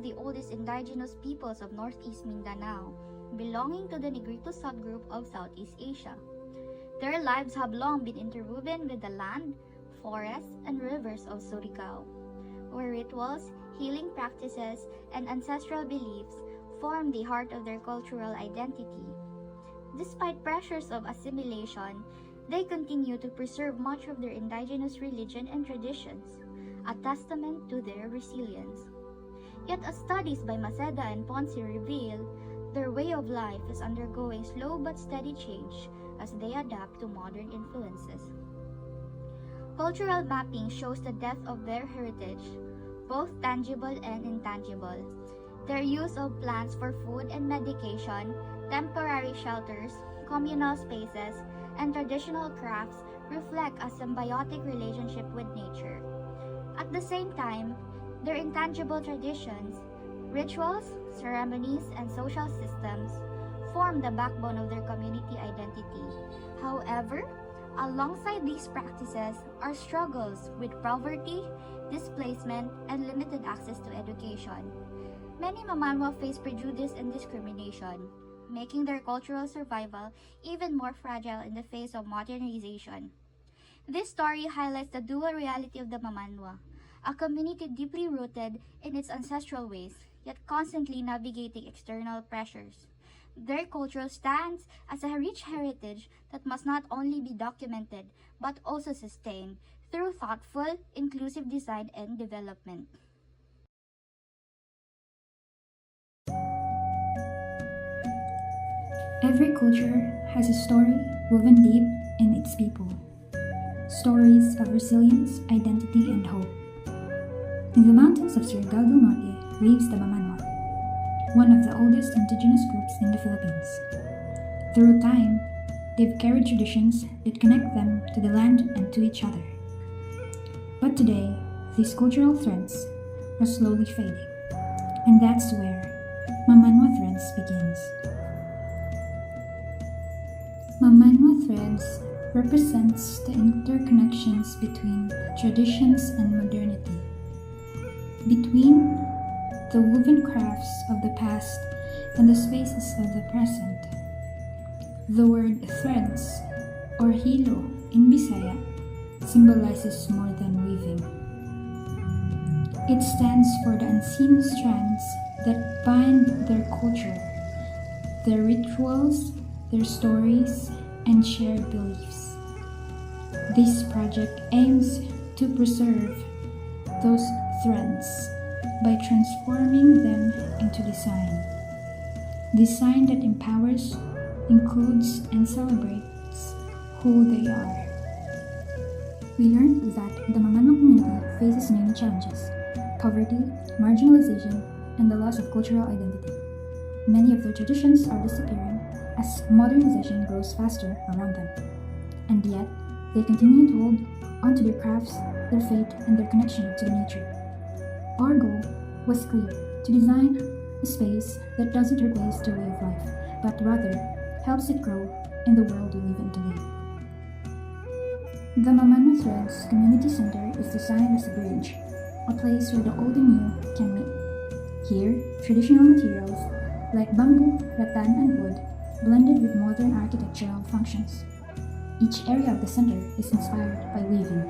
of the oldest indigenous peoples of northeast Mindanao, belonging to the Negrito subgroup of Southeast Asia. Their lives have long been interwoven with the land, forests, and rivers of Surigao, where rituals, healing practices, and ancestral beliefs form the heart of their cultural identity. Despite pressures of assimilation, they continue to preserve much of their indigenous religion and traditions, a testament to their resilience. Yet as studies by Maceda and Ponce reveal, their way of life is undergoing slow but steady change as they adapt to modern influences. Cultural mapping shows the depth of their heritage, both tangible and intangible. Their use of plants for food and medication, temporary shelters, communal spaces, and traditional crafts reflect a symbiotic relationship with nature. At the same time, their intangible traditions, rituals, ceremonies, and social systems form the backbone of their community identity. However, alongside these practices are struggles with poverty, displacement, and limited access to education. Many Mamanwa face prejudice and discrimination, making their cultural survival even more fragile in the face of modernization. This story highlights the dual reality of the Mamanwa, a community deeply rooted in its ancestral ways, yet constantly navigating external pressures. Their culture stands as a rich heritage that must not only be documented but also sustained through thoughtful, inclusive design and development. Every culture has a story woven deep in its people. Stories of resilience, identity, and hope. In the mountains of Surigao del Norte lives the Mamanwa, one of the oldest indigenous groups in the Philippines. Through time, they've carried traditions that connect them to the land and to each other. But today, these cultural threads are slowly fading, and that's where Mamanwa Threads begins. Mamanwa Threads represents the interconnections between traditions and modernity, between the woven crafts of the past and the spaces of the present. The word threads, or hilo in Bisaya, symbolizes more than weaving. It stands for the unseen strands that bind their culture, their rituals, their stories, and shared beliefs. This project aims to preserve those threads by transforming them into design. Design that empowers, includes, and celebrates who they are. We learned that the Mamanwa community faces many challenges: poverty, marginalization, and the loss of cultural identity. Many of their traditions are disappearing as modernization grows faster around them. And yet, they continue to hold onto their crafts, their faith, and their connection to the nature. Our goal was clear: to design a space that doesn't replace their way of life, but rather helps it grow in the world we live in today. The Mamanwa Threads Community Center is designed as a bridge, a place where the old and new can meet. Here, traditional materials like bamboo, rattan, and wood blended with modern architectural functions. Each area of the center is inspired by weaving,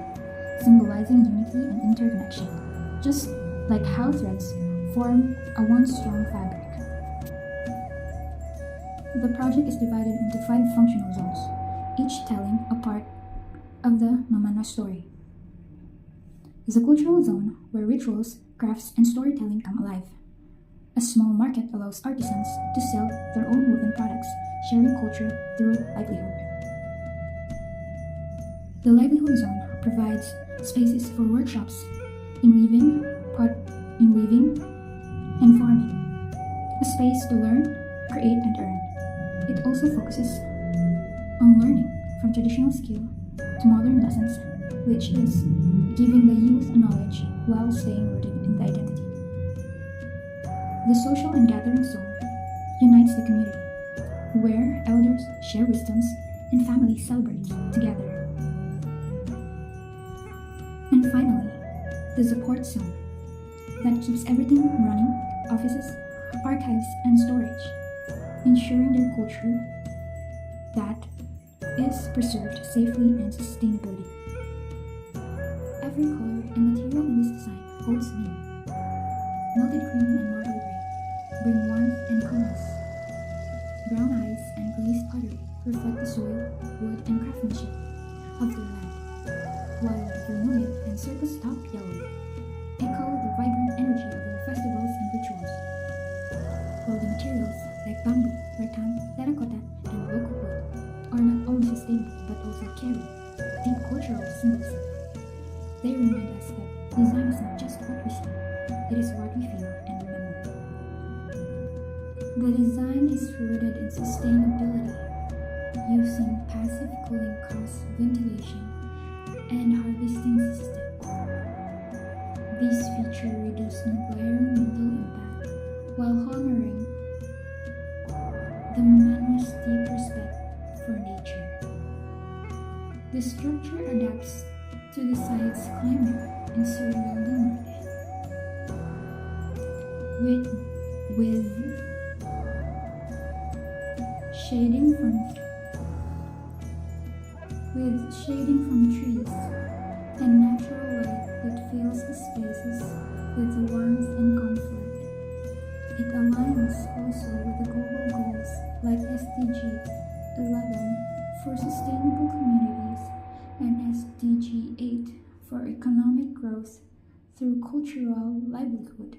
symbolizing unity and interconnection, just like how threads form a one-strong fabric. The project is divided into 5 functional zones, each telling a part of the Mamanwa story. The cultural zone, where rituals, crafts, and storytelling come alive. A small market allows artisans to sell their own woven products, sharing culture through livelihood. The livelihood zone provides spaces for workshops in weaving, and farming, a space to learn, create, and earn. It also focuses on learning from traditional skill to modern lessons, which is giving the youth knowledge while staying rooted in the identity. The social and gathering zone unites the community, where elders share wisdoms and families celebrate together. And finally, the support zone that keeps everything running offices, archives, and storage, ensuring their culture that is preserved safely and sustainably. Every color and material in this design holds meaning. Melted cream and marble gray bring warmth and calmness. Brown eyes and glazed pottery reflect the soil, wood, and craftsmanship of their land, while vermilion and surface top yellow echo the vibrant energy of their festivals and rituals. While the materials like bamboo, rattan, terracotta, and local wood are not only sustainable but also carry deep cultural symbolism. They remind us that design is not just what we see, it is what we feel and remember. The design is rooted in sustainability, using passive cooling cross ventilation and harvesting systems. These features reduce environmental impact while honoring the Mamano's deep respect for nature. The structure adapts to the site's climate in Surreal del Norte, with shading from trees and natural light that fills the spaces with warmth and comfort. It aligns also with the global goals like SDG 11 for sustainable communities and SDG 8 for economic growth through cultural livelihood.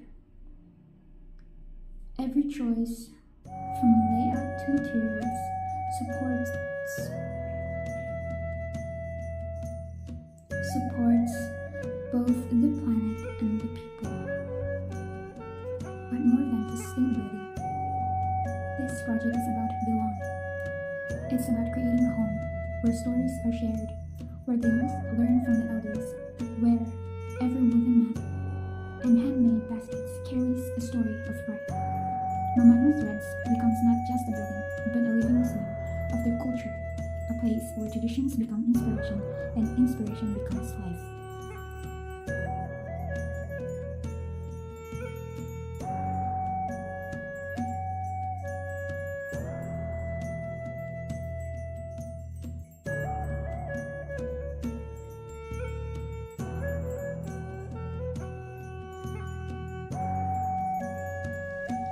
Every choice, from layout to materials, supports both the planet and the people. But more than sustainability, this project is about belonging. It's about creating a home where stories are shared, where the youth learn from the elders, where every woven mat and handmade baskets carries a story of pride. Mamano Threads becomes not just a building, but a living museum of their culture, a place where traditions become inspiration and inspiration becomes life.